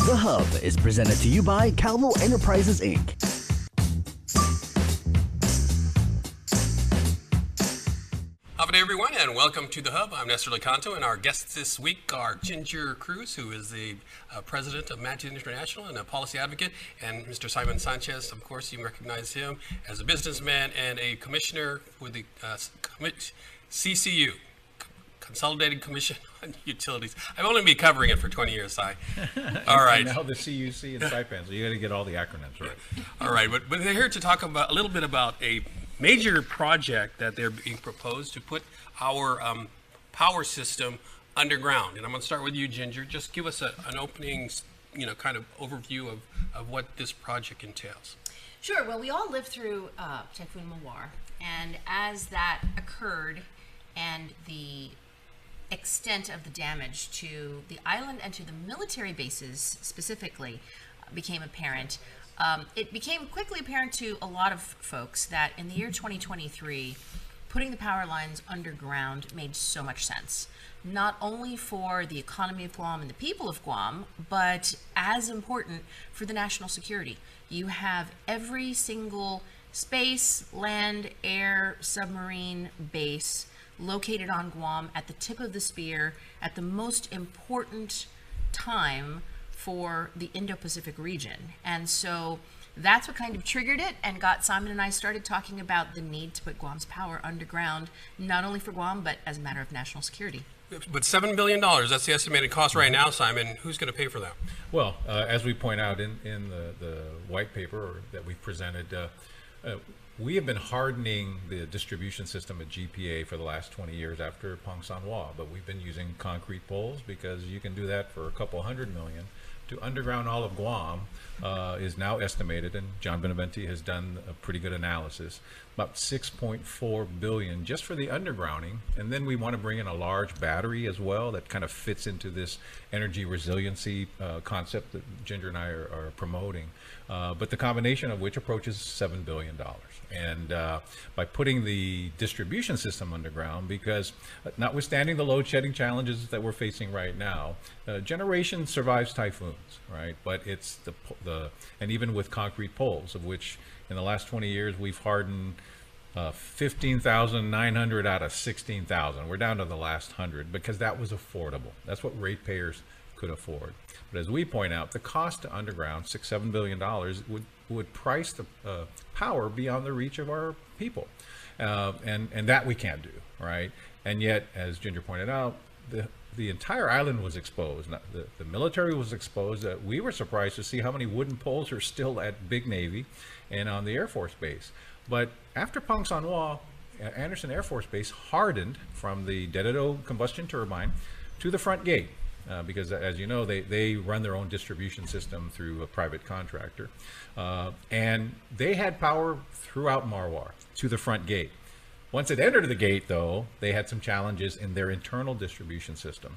The Hub is presented to you by Calvo Enterprises, Inc. Good day, everyone, and welcome to The Hub. I'm Nestor Licanto, and our guests this week are Ginger Cruz, who is the president of Management International and a policy advocate, and Mr. Simon Sanchez. Of course, you recognize him as a businessman and a commissioner with the CCU, Consolidated Commission on Utilities. I've only been covering it for 20 years, Si. All right. Now the CUC and Saipan, so you got to get all the acronyms right. All right, but they're here to talk about a little bit about a major project that they're being proposed to put our power system underground. And I'm going to start with you, Ginger. Just give us an opening, kind of overview of what this project entails. Sure. Well, we all lived through Typhoon Mawar, and as that occurred and the extent of the damage to the island and to the military bases specifically became apparent, it became quickly apparent to a lot of folks that in the year 2023, putting the power lines underground made so much sense, not only for the economy of Guam and the people of Guam, but as important for the national security. You have every single space, land, air, submarine base located on Guam at the tip of the spear at the most important time for the Indo-Pacific region. And so that's what kind of triggered it and got Simon and I started talking about the need to put Guam's power underground, not only for Guam, but as a matter of national security. But $7 billion, that's the estimated cost right now, Simon. Who's going to pay for that? Well, as we point out in the white paper that we presented, we have been hardening the distribution system at GPA for the last 20 years after Pang San Hua, but we've been using concrete poles because you can do that for a couple $100 million. To underground all of Guam is now estimated, and John Benavente has done a pretty good analysis, about $6.4 billion just for the undergrounding. And then we want to bring in a large battery as well that kind of fits into this energy resiliency concept that Ginger and I are promoting. But the combination of which approaches $7 billion. And by putting the distribution system underground, because notwithstanding the load shedding challenges that we're facing right now, generation survives typhoons, right? But it's and even with concrete poles, of which in the last 20 years we've hardened 15,900 out of 16,000. We're down to the last 100 because that was affordable. That's what ratepayers could afford. But as we point out, the cost to underground, $6-7 billion, would price the power beyond the reach of our people, and that we can't do, right? And yet, as Ginger pointed out, the entire island was exposed. The military was exposed. We were surprised to see how many wooden poles are still at Big Navy and on the Air Force Base. But after Pang San Hua, Anderson Air Force Base hardened from the dead combustion turbine to the front gate. Because as you know, they run their own distribution system through a private contractor. And they had power throughout Marwar to the front gate. Once it entered the gate, though, they had some challenges in their internal distribution system.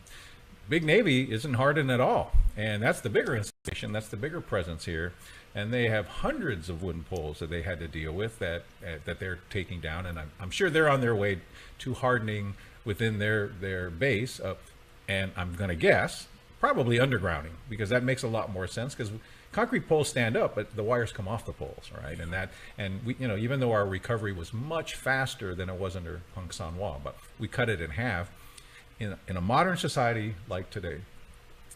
Big Navy isn't hardened at all. And that's the bigger installation, that's the bigger presence here. And they have hundreds of wooden poles that they had to deal with that they're taking down. And I'm sure they're on their way to hardening within their base. And I'm going to guess probably undergrounding, because that makes a lot more sense, because concrete poles stand up, but the wires come off the poles, right? And we, even though our recovery was much faster than it was under Pang San Hua, but we cut it in half. In a modern society like today,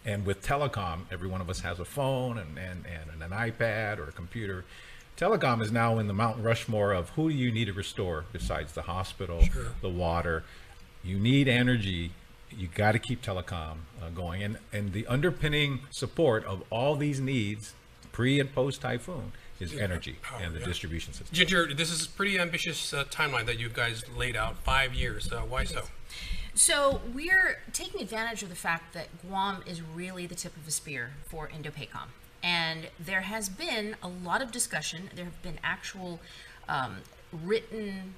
and with telecom, every one of us has a phone and an iPad or a computer. Telecom is now in the Mount Rushmore of who do you need to restore besides the hospital, sure, the water. You need energy. You got to keep telecom going, and the underpinning support of all these needs, pre and post typhoon, is energy and the distribution system. Ginger, this is a pretty ambitious timeline that you guys laid out, 5 years. Why so? So we're taking advantage of the fact that Guam is really the tip of the spear for Indo-PACOM, and there has been a lot of discussion. There have been actual written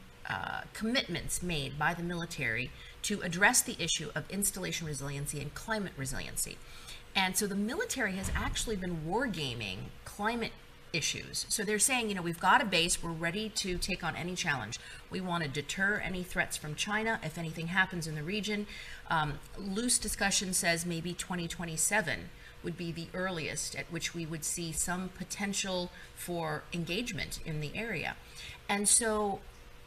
commitments made by the military to address the issue of installation resiliency and climate resiliency. And so the military has actually been wargaming climate issues. So they're saying, we've got a base, we're ready to take on any challenge. We want to deter any threats from China if anything happens in the region. Loose discussion says maybe 2027 would be the earliest at which we would see some potential for engagement in the area. And so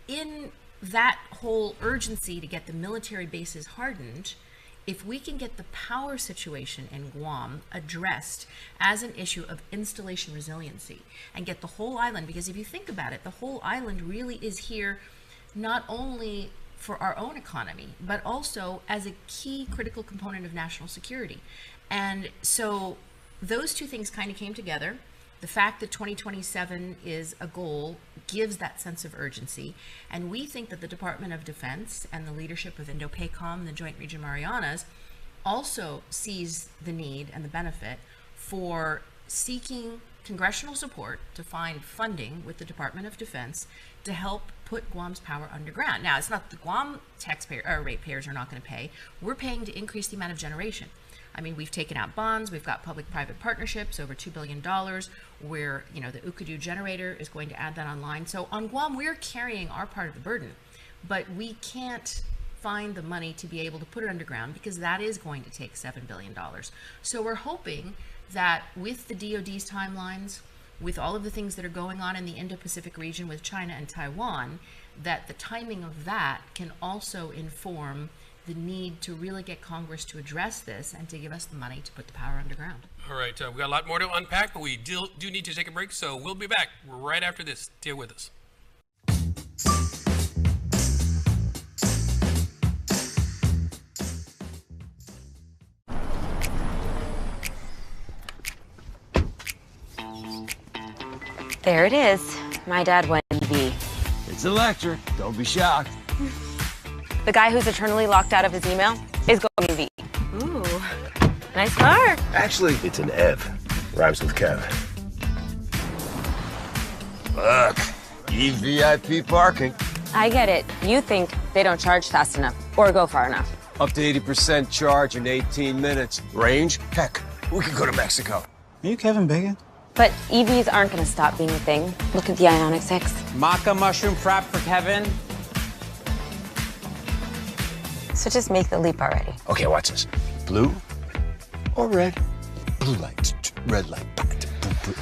in that whole urgency to get the military bases hardened, if we can get the power situation in Guam addressed as an issue of installation resiliency and get the whole island, because if you think about it, the whole island really is here not only for our own economy, but also as a key critical component of national security. And so those two things kind of came together. The fact that 2027 is a goal gives that sense of urgency. And we think that the Department of Defense and the leadership of Indo-PACOM, the Joint Region Marianas, also sees the need and the benefit for seeking congressional support to find funding with the Department of Defense to help put Guam's power underground. Now, it's not the Guam taxpayer or ratepayers are not going to pay. We're paying to increase the amount of generation. I mean, we've taken out bonds, we've got public-private partnerships, over $2 billion, where, you know, the Ukadu generator is going to add that online. So on Guam, we're carrying our part of the burden, but we can't find the money to be able to put it underground because that is going to take $7 billion. So we're hoping that with the DoD's timelines, with all of the things that are going on in the Indo-Pacific region with China and Taiwan, that the timing of that can also inform the need to really get Congress to address this and to give us the money to put the power underground. All right, we've got a lot more to unpack, but we do need to take a break, so we'll be back right after this. Stay with us. There it is. My dad went EV. It's electric. Don't be shocked. The guy who's eternally locked out of his email is going EV. Ooh, nice car. Actually, it's an Ev. Rhymes with Kev. Look, EVIP parking. I get it. You think they don't charge fast enough or go far enough. Up to 80% charge in 18 minutes. Range? Heck, we could go to Mexico. Are you Kevin Bacon? But EVs aren't going to stop being a thing. Look at the Ioniq 6. Maca mushroom frap for Kevin. So just make the leap already. Okay, watch this. Blue or red? Blue light, red light.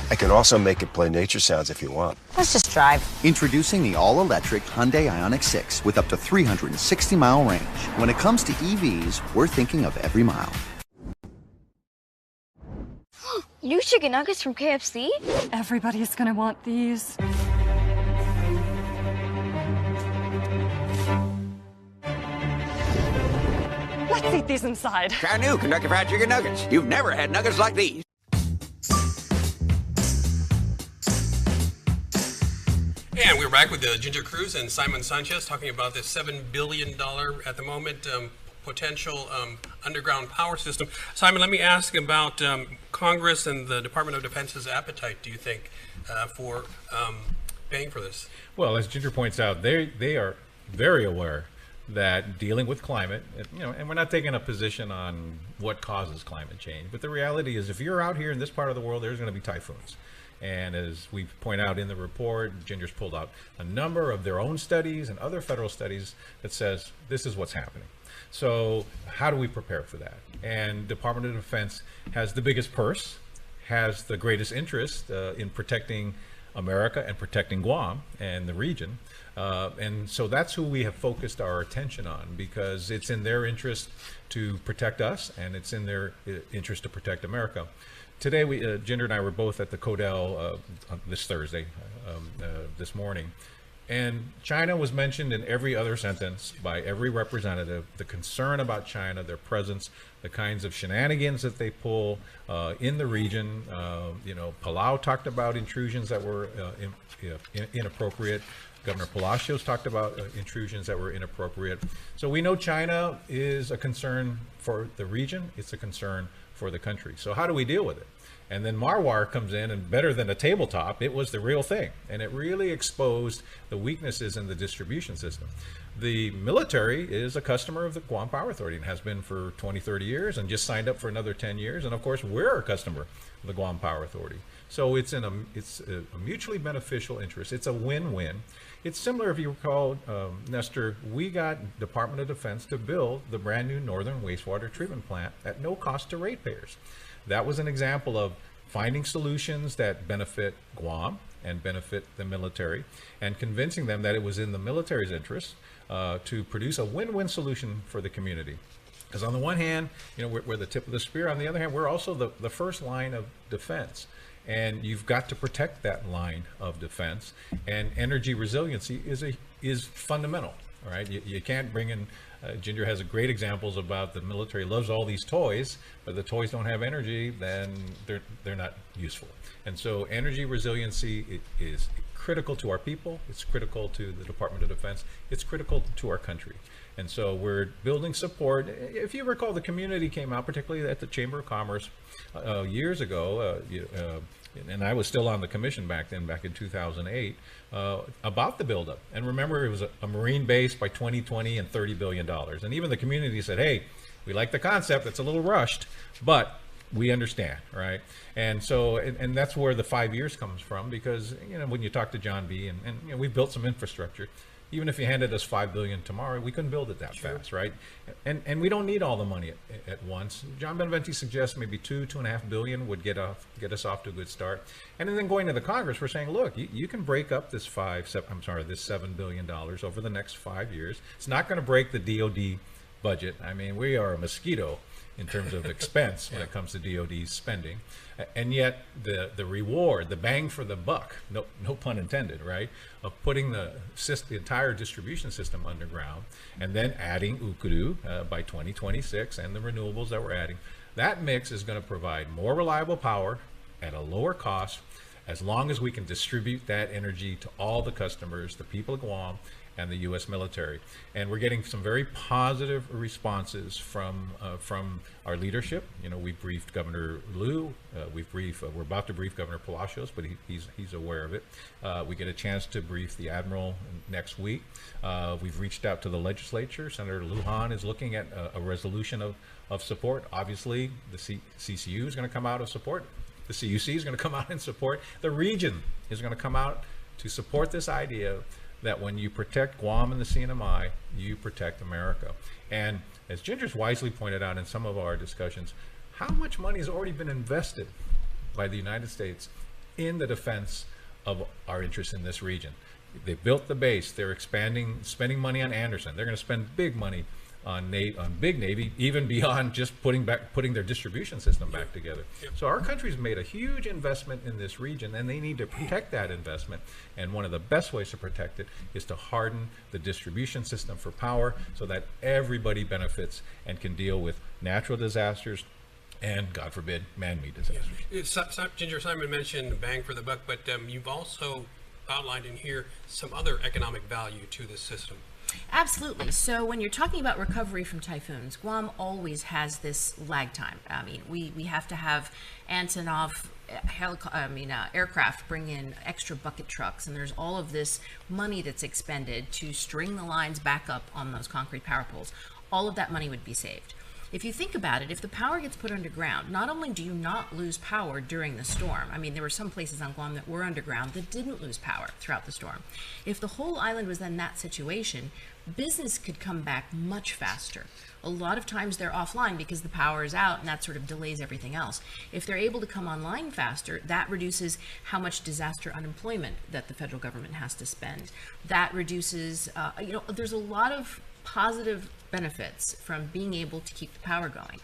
I can also make it play nature sounds if you want. Let's just drive. Introducing the all-electric Hyundai Ioniq 6 with up to 360-mile range. When it comes to EVs, we're thinking of every mile. New chicken nuggets from KFC? Everybody's gonna want these. Let's eat these inside. Try new Kentucky Fried Chicken Nuggets. You've never had nuggets like these. And we're back with Ginger Cruz and Simon Sanchez talking about this $7 billion at the moment potential underground power system. Simon, let me ask about Congress and the Department of Defense's appetite, do you think, for paying for this? Well, as Ginger points out, they are very aware that dealing with climate, and we're not taking a position on what causes climate change, but the reality is if you're out here in this part of the world, there's going to be typhoons. And as we point out in the report, Ginger's pulled out a number of their own studies and other federal studies that says this is what's happening. So how do we prepare for that? And Department of Defense has the biggest purse, has the greatest interest in protecting America and protecting Guam and the region. And so that's who we have focused our attention on, because it's in their interest to protect us and it's in their interest to protect America. Today, Ginger and I were both at the Codell this Thursday, this morning, and China was mentioned in every other sentence by every representative. The concern about China, their presence, the kinds of shenanigans that they pull in the region. Palau talked about intrusions that were inappropriate. Governor Palacios talked about intrusions that were inappropriate. So we know China is a concern for the region. It's a concern for the country. So how do we deal with it? And then Marwar comes in, and better than a tabletop, it was the real thing. And it really exposed the weaknesses in the distribution system. The military is a customer of the Guam Power Authority and has been for 20, 30 years and just signed up for another 10 years. And of course, we're a customer of the Guam Power Authority. So it's a mutually beneficial interest. It's a win-win. It's similar, if you recall, Nestor, we got Department of Defense to build the brand new Northern Wastewater Treatment Plant at no cost to ratepayers. that was an example of finding solutions that benefit Guam and benefit the military, and convincing them that it was in the military's interest to produce a win-win solution for the community. Because on the one hand, we're the tip of the spear. On the other hand, we're also the first line of defense. And you've got to protect that line of defense. And energy resiliency is fundamental, right? You can't bring in, Ginger has great examples about the military loves all these toys, but the toys don't have energy, then they're not useful. And so energy resiliency is critical to our people. It's critical to the Department of Defense. It's critical to our country. And so we're building support. If you recall, the community came out, particularly at the Chamber of Commerce years ago, and I was still on the commission back then, back in 2008, about the buildup. And remember, it was a Marine base by 2020 and $30 billion. And even the community said, hey, we like the concept, it's a little rushed, but we understand, right? And so, and that's where the 5 years comes from, because, when you talk to John B., and we've built some infrastructure. Even if you handed us $5 billion tomorrow, we couldn't build it that fast, right? And we don't need all the money at once. John Beneventi suggests maybe $2.5 billion would get us off to a good start. And then going to the Congress, we're saying, look, you can break up this $7 billion over the next 5 years. It's not going to break the DoD budget. I mean, we are a mosquito in terms of expense when it comes to DoD spending. And yet the reward, the bang for the buck, no pun intended, right, of putting the entire distribution system underground and then adding Ukuru by 2026 and the renewables that we're adding, that mix is going to provide more reliable power at a lower cost, as long as we can distribute that energy to all the customers, the people of Guam, and the U.S. military. And we're getting some very positive responses from our leadership. We briefed Governor Liu. We're about to brief Governor Palacios, but he's aware of it. We get a chance to brief the Admiral next week. We've reached out to the legislature. Senator Lujan is looking at a resolution of support. Obviously, the CCU is going to come out of support. The CUC is going to come out in support. The region is going to come out to support this idea that when you protect Guam and the CNMI, you protect America. And as Ginger's wisely pointed out in some of our discussions, how much money has already been invested by the United States in the defense of our interests in this region? They built the base. They're spending money on Anderson. They're going to spend big money on big Navy, even beyond just putting their distribution system back together. So our country's made a huge investment in this region, and they need to protect that investment. And one of the best ways to protect it is to harden the distribution system for power so that everybody benefits and can deal with natural disasters and, God forbid, man-made disasters. Ginger, Simon mentioned bang for the buck, but you've also outlined in here some other economic value to this system. Absolutely. So when you're talking about recovery from typhoons, Guam always has this lag time. I mean, we have to have Antonov aircraft bring in extra bucket trucks, and there's all of this money that's expended to string the lines back up on those concrete power poles. All of that money would be saved. If you think about it, if the power gets put underground, not only do you not lose power during the storm, I mean, there were some places on Guam that were underground that didn't lose power throughout the storm. If the whole island was in that situation, business could come back much faster. A lot of times they're offline because the power is out, and that sort of delays everything else. If they're able to come online faster, that reduces how much disaster unemployment that the federal government has to spend. That reduces, there's a lot of positive benefits from being able to keep the power going.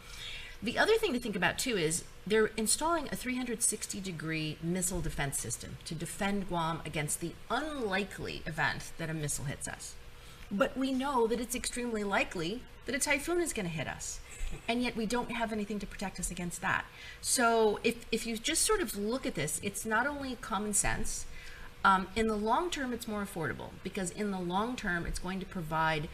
The other thing to think about too is they're installing a 360-degree missile defense system to defend Guam against the unlikely event that a missile hits us. But we know that it's extremely likely that a typhoon is going to hit us, and yet we don't have anything to protect us against that. So if you just sort of look at this, it's not only common sense. In the long term, it's more affordable, because in the long term, it's going to provide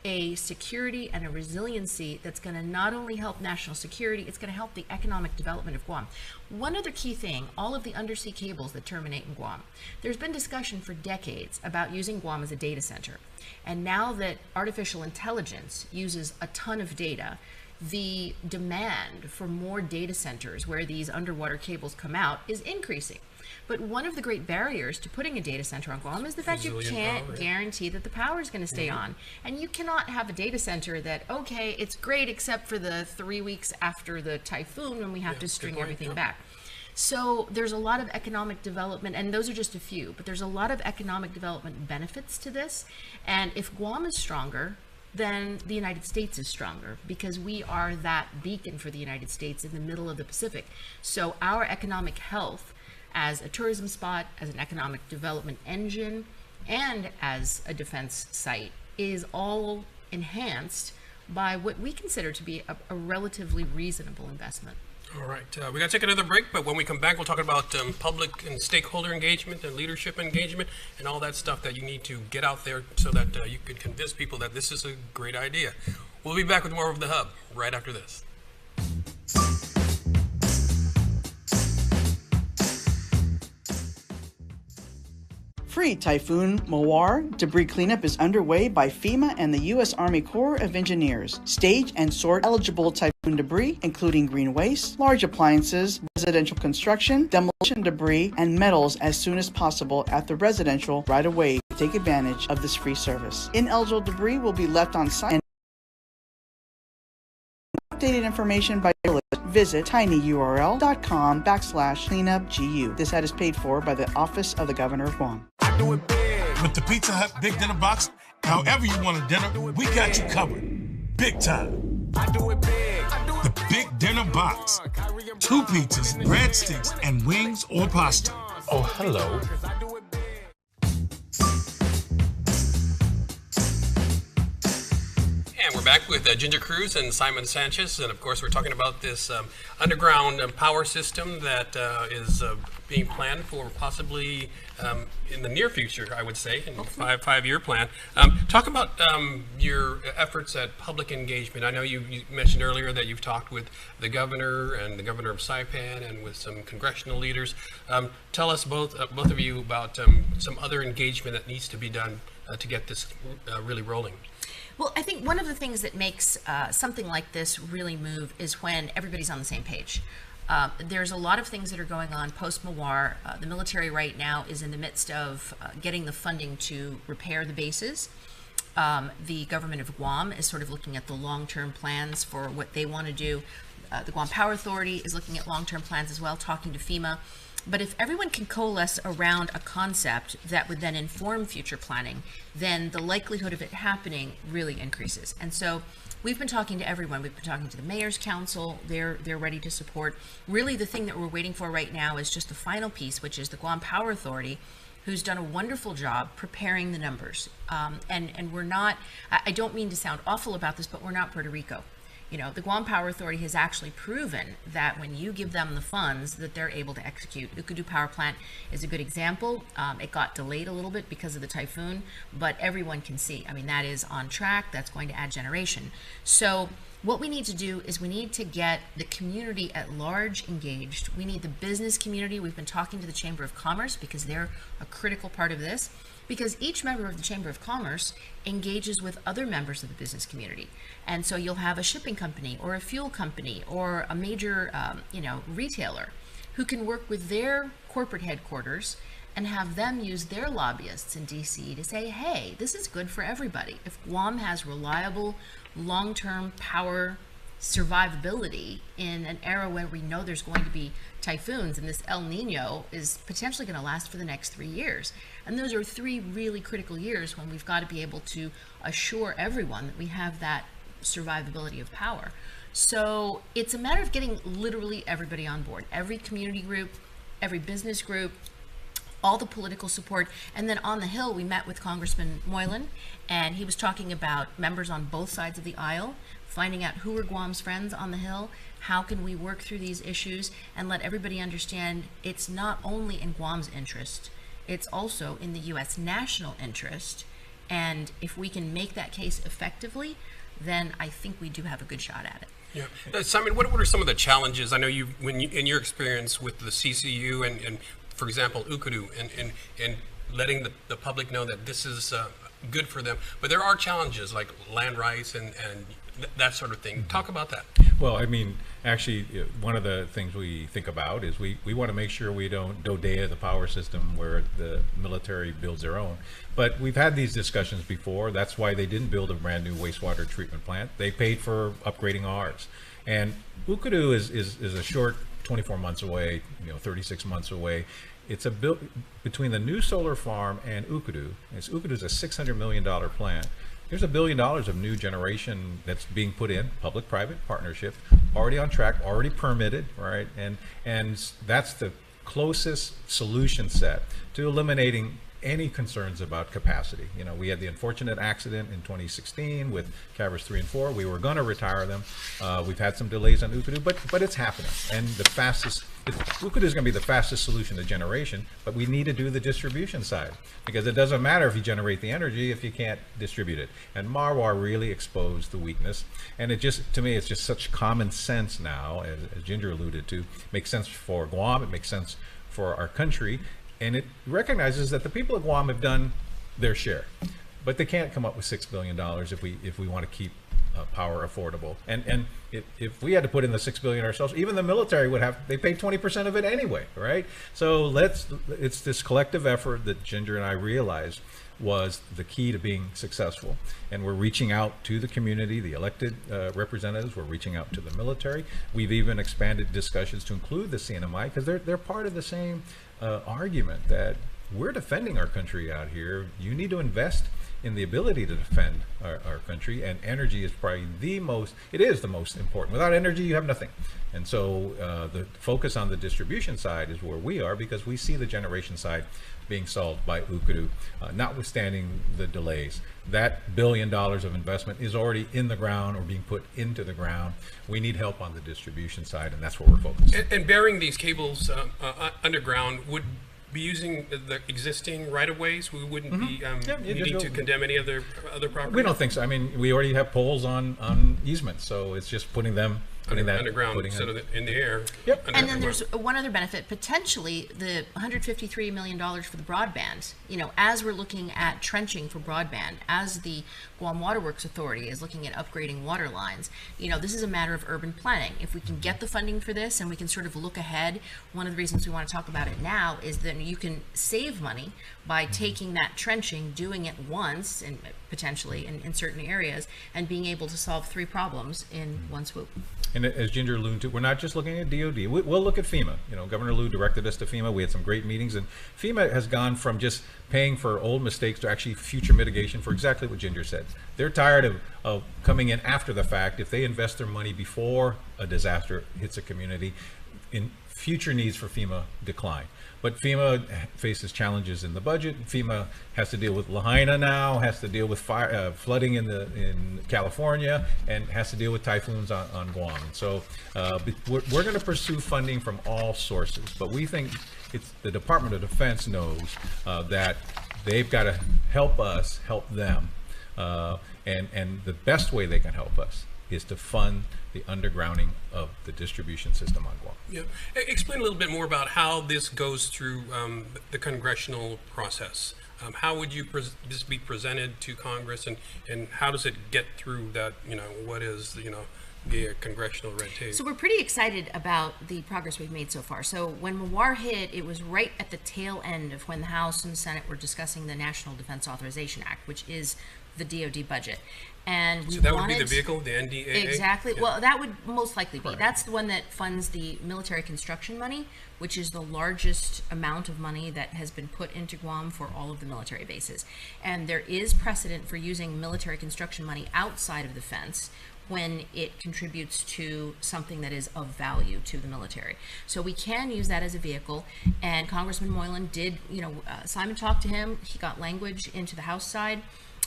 a security and a resiliency that's going to not only help national security, it's going to help the economic development of Guam. One other key thing, all of the undersea cables that terminate in Guam. There's been discussion for decades about using Guam as a data center. And now that artificial intelligence uses a ton of data, the demand for more data centers where these underwater cables come out is increasing. But one of the great barriers to putting a data center on Guam is the fact you can't guarantee that the power is going to stay on. And you cannot have a data center that, okay, it's great except for the 3 weeks after the typhoon when we have to string everything back. So there's a lot of economic development, and those are just a few, but there's a lot of economic development benefits to this. And if Guam is stronger, then the United States is stronger, because we are that beacon for the United States in the middle of the Pacific. So our economic health as a tourism spot, as an economic development engine, and as a defense site is all enhanced by what we consider to be a relatively reasonable investment. All right, we got to take another break, but when we come back, we'll talk about public and stakeholder engagement and leadership engagement and all that stuff that you need to get out there so that you can convince people that this is a great idea. We'll be back with more of The Hub right after this. Pre-Typhoon Mawar debris cleanup is underway by FEMA and the U.S. Army Corps of Engineers. Stage and sort eligible typhoon debris, including green waste, large appliances, residential construction, demolition debris, and metals as soon as possible at the residential right-of-way to take advantage of this free service. Ineligible debris will be left on site, and updated information by visit tinyurl.com/cleanupgu. This ad is paid for by the Office of the Governor of Guam. I do it big. With the Pizza Hut Big Dinner Box, however you want a dinner, we got you covered. Big time. I do it big. The Big Dinner Box. 2 pizzas, breadsticks, and wings or pasta. Oh, hello. And we're back with Ginger Cruz and Simon Sanchez, and of course we're talking about this underground power system that is being planned for possibly in the near future, I would say, in a five-year plan. Talk about your efforts at public engagement. I know you mentioned earlier that you've talked with the governor and the governor of Saipan and with some congressional leaders. Tell us both of you about some other engagement that needs to be done to get this really rolling. Well, I think one of the things that makes something like this really move is when everybody's on the same page. There's a lot of things that are going on post-Mawar. The military right now is in the midst of getting the funding to repair the bases. The government of Guam is sort of looking at the long-term plans for what they want to do. The Guam Power Authority is looking at long-term plans as well, talking to FEMA. But if everyone can coalesce around a concept that would then inform future planning, then the likelihood of it happening really increases. And so we've been talking to everyone. We've been talking to the Mayor's Council. They're ready to support. Really, the thing that we're waiting for right now is just the final piece, which is the Guam Power Authority, who's done a wonderful job preparing the numbers. And we're not, I don't mean to sound awful about this, but we're not Puerto Rico. You know, the Guam Power Authority has actually proven that when you give them the funds, that they're able to execute. Ukudu Power Plant is a good example. It got delayed a little bit because of the typhoon, but everyone can see, I mean, that is on track. That's going to add generation. So what we need to do is we need to get the community at large engaged. We need the business community. We've been talking to the Chamber of Commerce because they're a critical part of this, because each member of the Chamber of Commerce engages with other members of the business community. And so you'll have a shipping company or a fuel company or a major retailer who can work with their corporate headquarters and have them use their lobbyists in DC to say, hey, this is good for everybody. If Guam has reliable, long-term power survivability in an era where we know there's going to be typhoons, and this El Nino is potentially going to last for the next 3 years. And those are 3 really critical years when we've got to be able to assure everyone that we have that survivability of power. So it's a matter of getting literally everybody on board, every community group, every business group, all the political support. And then on the Hill, we met with Congressman Moylan, and he was talking about members on both sides of the aisle, finding out who are Guam's friends on the Hill, how can we work through these issues, and let everybody understand it's not only in Guam's interest, it's also in the U.S. national interest. And if we can make that case effectively, then I think we do have a good shot at it. Yeah. Simon, what are some of the challenges? I know in your experience with the CCU and for example, Ukudu, and letting the public know that this is good for them. But there are challenges like land rights and that sort of thing. Talk about that. Well, I mean, actually, one of the things we think about is we want to make sure we don't dodea the power system where the military builds their own. But we've had these discussions before. That's why they didn't build a brand new wastewater treatment plant. They paid for upgrading ours. And Ukudu is a short 24 months away, 36 months away. It's between the new solar farm and Ukudu. Ukudu's a $600 million plant. There's $1 billion of new generation that's being put in, public-private partnership, already on track, already permitted, right? And that's the closest solution set to eliminating any concerns about capacity. We had the unfortunate accident in 2016 with Cavers 3 and 4. We were going to retire them. We've had some delays on Ukudu, but it's happening. And Ukudu is going to be the fastest solution to generation, but we need to do the distribution side, because it doesn't matter if you generate the energy if you can't distribute it. And Marwar really exposed the weakness. And to me, it's just such common sense now, as Ginger alluded to. It makes sense for Guam, it makes sense for our country. And it recognizes that the people of Guam have done their share, but they can't come up with $6 billion if we want to keep power affordable. And if we had to put in the $6 billion ourselves, even the military they paid 20% of it anyway, right? So it's this collective effort that Ginger and I realized was the key to being successful. And we're reaching out to the community, the elected representatives, we're reaching out to the military. We've even expanded discussions to include the CNMI, because they're part of the same argument that we're defending our country out here. You need to invest in the ability to defend our country, and energy is probably the most important. Without energy, you have nothing. And so the focus on the distribution side is where we are, because we see the generation side being solved by Ukudu, notwithstanding the delays. That $1 billion of investment is already in the ground or being put into the ground. We need help on the distribution side, and that's where we're focused. And burying these cables underground would be using the existing right-of-ways. We wouldn't be needing to condemn any other property. We don't think so. I mean, we already have poles on easements, so it's just putting that underground instead of in the air. Yep. And then there's one other benefit, potentially the $153 million for the broadband. As we're looking at trenching for broadband, as the Guam Waterworks Authority is looking at upgrading water lines, this is a matter of urban planning. If we can get the funding for this and we can sort of look ahead, one of the reasons we want to talk about it now is that you can save money by taking that trenching, doing it once, and potentially in certain areas, and being able to solve 3 problems in one swoop. And as Ginger alluded to, we're not just looking at DOD. We'll look at FEMA. Governor Liu directed us to FEMA. We had some great meetings, and FEMA has gone from just paying for old mistakes to actually future mitigation for exactly what Ginger said. They're tired of coming in after the fact. If they invest their money before a disaster hits a community, in future needs for FEMA decline. But FEMA faces challenges in the budget. FEMA has to deal with Lahaina now, has to deal with flooding in California, and has to deal with typhoons on Guam. And so we're going to pursue funding from all sources. But we think the Department of Defense knows that they've got to help us help them. And the best way they can help us is to fund the undergrounding of the distribution system on Guam. Yeah. Explain a little bit more about how this goes through the congressional process. How would this be presented to Congress, and how does it get through that, what is, the congressional red tape? So we're pretty excited about the progress we've made so far. So when Mawar hit, it was right at the tail end of when the House and the Senate were discussing the National Defense Authorization Act, which is the DoD budget. And we so that would be the vehicle, the NDAA? Exactly. Yeah. Well, that would most likely be. Right. That's the one that funds the military construction money, which is the largest amount of money that has been put into Guam for all of the military bases. And there is precedent for using military construction money outside of the fence when it contributes to something that is of value to the military. So we can use that as a vehicle, and Congressman Moylan did, Simon talked to him, he got language into the House side,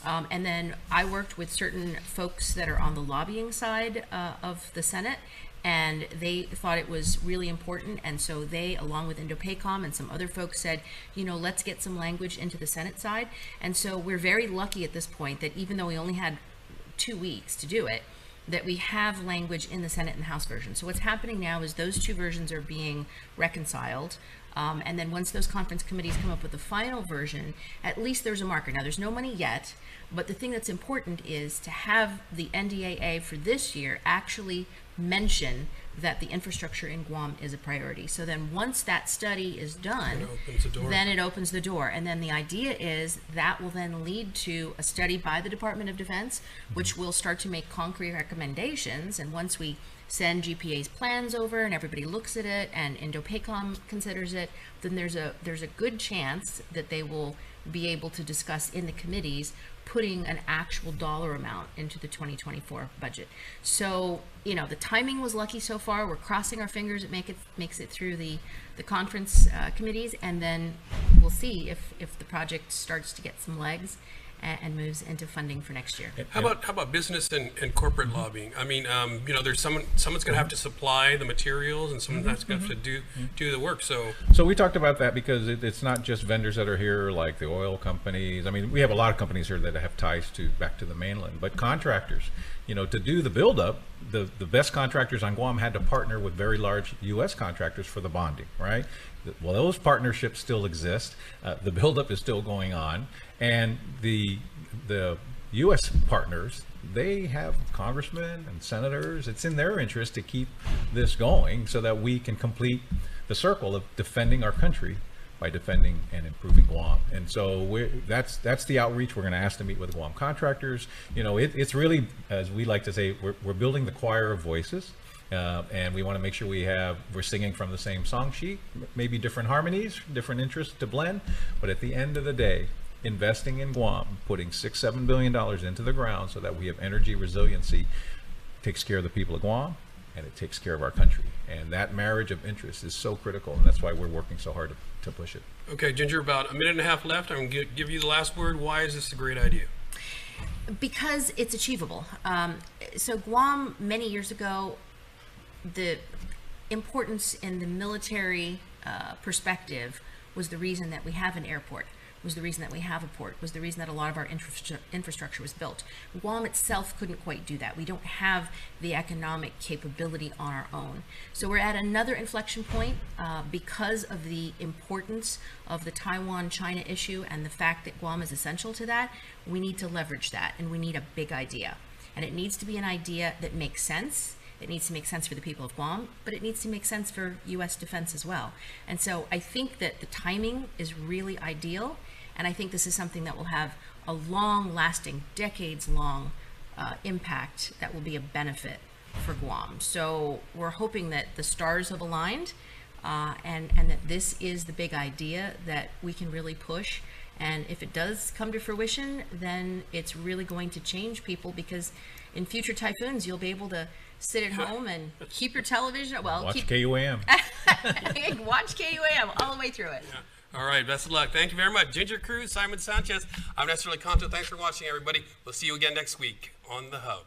and then I worked with certain folks that are on the lobbying side of the Senate, and they thought it was really important, and so they, along with INDOPACOM and some other folks, said, let's get some language into the Senate side. And so we're very lucky at this point that even though we only had 2 weeks to do it, that we have language in the Senate and the House version. So what's happening now is those two versions are being reconciled. And then once those conference committees come up with the final version, at least there's a marker. Now, there's no money yet, but the thing that's important is to have the NDAA for this year actually mention that the infrastructure in Guam is a priority. So then once that study is done, then it opens the door. And then the idea is that will then lead to a study by the Department of Defense, which will start to make concrete recommendations. And once we send GPA's plans over and everybody looks at it and Indo-PACOM considers it, then there's a good chance that they will be able to discuss in the committees putting an actual dollar amount into the 2024 budget. So, you know, the timing was lucky so far. We're crossing our fingers it makes it through the conference committees, and then we'll see if the project starts to get some legs and moves into funding for next year. How about business and corporate lobbying? I mean, you know, there's someone's going to have to supply the materials, and someone's going to have to do the work. So we talked about that because it's not just vendors that are here, like the oil companies. I mean, we have a lot of companies here that have ties back to the mainland, but contractors. You know, to do the buildup, the best contractors on Guam had to partner with very large U.S. contractors for the bonding, right? Well, those partnerships still exist. The buildup is still going on, and the U.S. partners, they have congressmen and senators. It's in their interest to keep this going so that we can complete the circle of defending our country by defending and improving Guam. And so that's the outreach. We're going to ask to meet with Guam contractors. You know, it's really, as we like to say, we're building the choir of voices. And we want to make sure we're singing from the same song sheet, maybe different harmonies, different interests to blend. But at the end of the day, investing in Guam, putting $6-7 billion into the ground so that we have energy resiliency, takes care of the people of Guam, and it takes care of our country. And that marriage of interests is so critical, and that's why we're working so hard to push it. Okay, Ginger, about a minute and a half left. I'm going to give you the last word. Why is this a great idea? Because it's achievable. So Guam, many years ago, the importance in the military perspective was the reason that we have an airport, was the reason that we have a port, was the reason that a lot of our infrastructure was built. Guam itself couldn't quite do that. We don't have the economic capability on our own. So we're at another inflection point because of the importance of the Taiwan-China issue and the fact that Guam is essential to that. We need to leverage that, and we need a big idea. And it needs to be an idea that makes sense. It needs to make sense for the people of Guam, but it needs to make sense for U.S. defense as well. And so I think that the timing is really ideal, and I think this is something that will have a long-lasting, decades-long impact that will be a benefit for Guam. So we're hoping that the stars have aligned, and that this is the big idea that we can really push. And if it does come to fruition, then it's really going to change people, because in future typhoons, you'll be able to sit at home and keep your television. Well, watch KUAM. Watch KUAM all the way through it. Yeah. All right, best of luck. Thank you very much. Ginger, Cruz, Simon Sanchez. I'm Nestor Licanto. Thanks for watching, everybody. We'll see you again next week on The Hub.